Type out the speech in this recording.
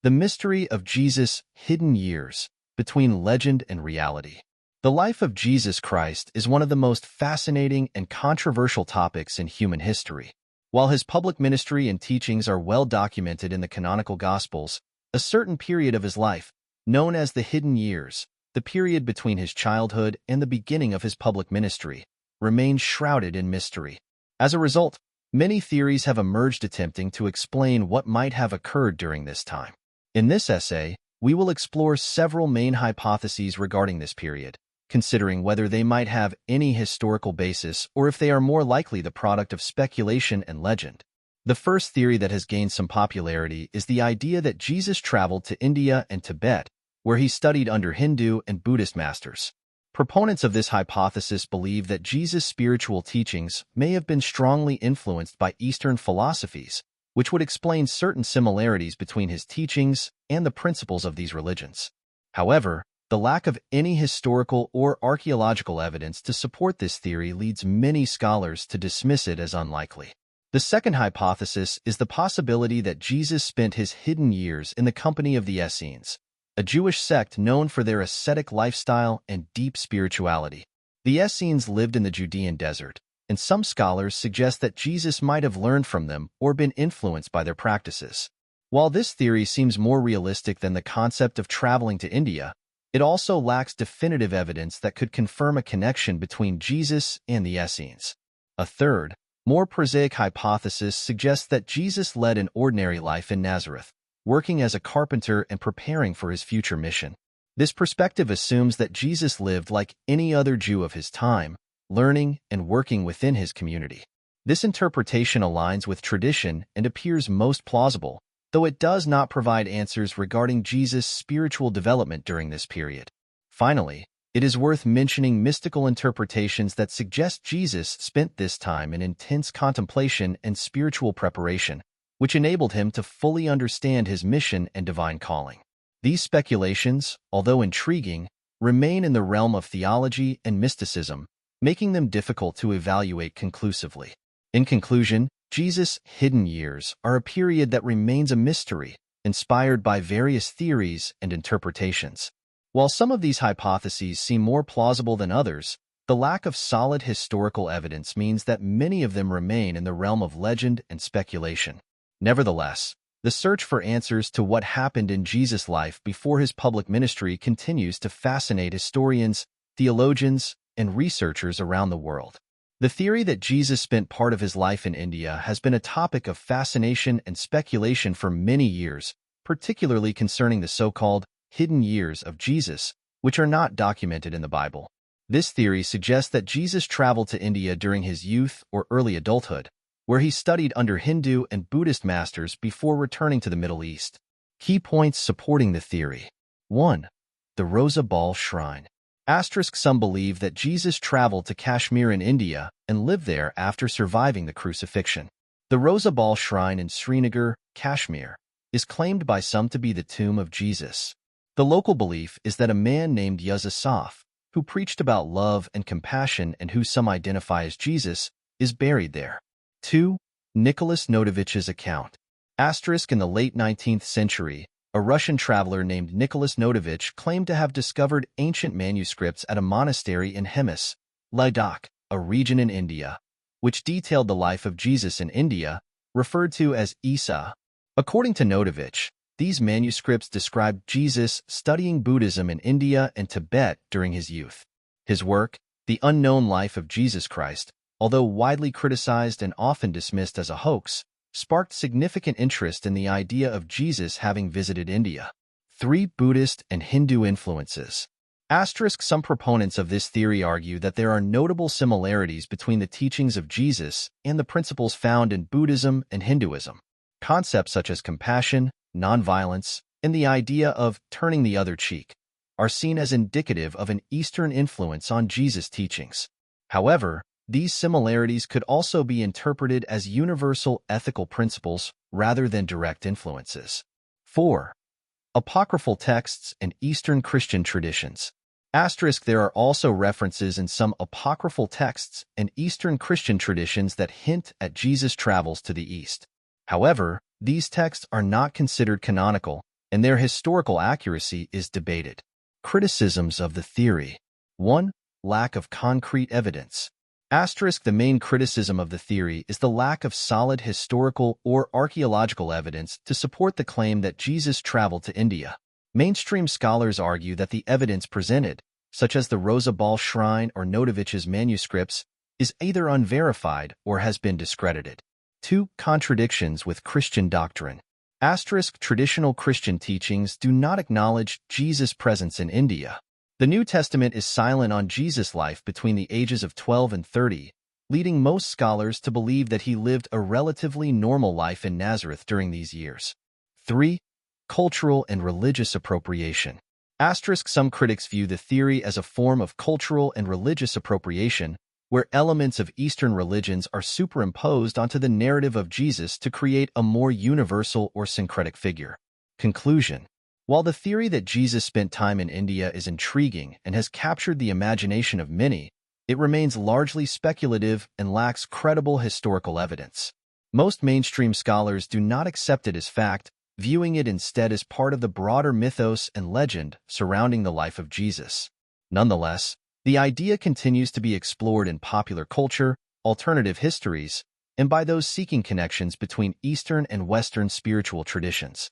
The mystery of Jesus' hidden years between legend and reality. The life of Jesus Christ is one of the most fascinating and controversial topics in human history. While his public ministry and teachings are well documented in the canonical Gospels, a certain period of his life, known as the hidden years, the period between his childhood and the beginning of his public ministry, remains shrouded in mystery. As a result, many theories have emerged attempting to explain what might have occurred during this time. In this essay, we will explore several main hypotheses regarding this period, considering whether they might have any historical basis or if they are more likely the product of speculation and legend. The first theory that has gained some popularity is the idea that Jesus traveled to India and Tibet, where he studied under Hindu and Buddhist masters. Proponents of this hypothesis believe that Jesus' spiritual teachings may have been strongly influenced by Eastern philosophies, which would explain certain similarities between his teachings and the principles of these religions. However, the lack of any historical or archaeological evidence to support this theory leads many scholars to dismiss it as unlikely. The second hypothesis is the possibility that Jesus spent his hidden years in the company of the Essenes, a Jewish sect known for their ascetic lifestyle and deep spirituality. The Essenes lived in the Judean desert, and some scholars suggest that Jesus might have learned from them or been influenced by their practices. While this theory seems more realistic than the concept of traveling to India, it also lacks definitive evidence that could confirm a connection between Jesus and the Essenes. A third, more prosaic hypothesis suggests that Jesus led an ordinary life in Nazareth, working as a carpenter and preparing for his future mission. This perspective assumes that Jesus lived like any other Jew of his time, learning and working within his community. This interpretation aligns with tradition and appears most plausible, though it does not provide answers regarding Jesus' spiritual development during this period. Finally, it is worth mentioning mystical interpretations that suggest Jesus spent this time in intense contemplation and spiritual preparation, which enabled him to fully understand his mission and divine calling. These speculations, although intriguing, remain in the realm of theology and mysticism, making them difficult to evaluate conclusively. In conclusion, Jesus' hidden years are a period that remains a mystery, inspired by various theories and interpretations. While some of these hypotheses seem more plausible than others, the lack of solid historical evidence means that many of them remain in the realm of legend and speculation. Nevertheless, the search for answers to what happened in Jesus' life before his public ministry continues to fascinate historians, theologians, and researchers around the world. The theory that Jesus spent part of his life in India has been a topic of fascination and speculation for many years, particularly concerning the so-called hidden years of Jesus, which are not documented in the Bible. This theory suggests that Jesus traveled to India during his youth or early adulthood, where he studied under Hindu and Buddhist masters before returning to the Middle East. Key points supporting the theory. 1. The Rosa Bal Shrine. Some believe that Jesus traveled to Kashmir in India and lived there after surviving the crucifixion. The Rosa Bal Shrine in Srinagar, Kashmir, is claimed by some to be the tomb of Jesus. The local belief is that a man named Yusuf, who preached about love and compassion and who some identify as Jesus, is buried there. 2. Nicholas Notovich's account. In the late 19th century, a Russian traveler named Nicholas Notovich claimed to have discovered ancient manuscripts at a monastery in Hemis, Ladakh, a region in India, which detailed the life of Jesus in India, referred to as Isa. According to Notovich, these manuscripts described Jesus studying Buddhism in India and Tibet during his youth. His work, The Unknown Life of Jesus Christ, although widely criticized and often dismissed as a hoax, sparked significant interest in the idea of Jesus having visited India. 3. Buddhist and Hindu influences. Some proponents of this theory argue that there are notable similarities between the teachings of Jesus and the principles found in Buddhism and Hinduism. Concepts such as compassion, nonviolence, and the idea of turning the other cheek are seen as indicative of an Eastern influence on Jesus' teachings. However, these similarities could also be interpreted as universal ethical principles rather than direct influences. 4. Apocryphal texts and Eastern Christian traditions. There are also references in some apocryphal texts and Eastern Christian traditions that hint at Jesus' travels to the East. However, these texts are not considered canonical and their historical accuracy is debated. Criticisms of the theory. 1. Lack of concrete evidence. The main criticism of the theory is the lack of solid historical or archaeological evidence to support the claim that Jesus traveled to India. Mainstream scholars argue that the evidence presented, such as the Rosa Ball Shrine or Notovich's manuscripts, is either unverified or has been discredited. 2. Contradictions with Christian doctrine. Traditional Christian teachings do not acknowledge Jesus' presence in India. The New Testament is silent on Jesus' life between the ages of 12 and 30, leading most scholars to believe that he lived a relatively normal life in Nazareth during these years. 3. Cultural and religious appropriation. Some critics view the theory as a form of cultural and religious appropriation, where elements of Eastern religions are superimposed onto the narrative of Jesus to create a more universal or syncretic figure. Conclusion. While the theory that Jesus spent time in India is intriguing and has captured the imagination of many, it remains largely speculative and lacks credible historical evidence. Most mainstream scholars do not accept it as fact, viewing it instead as part of the broader mythos and legend surrounding the life of Jesus. Nonetheless, the idea continues to be explored in popular culture, alternative histories, and by those seeking connections between Eastern and Western spiritual traditions.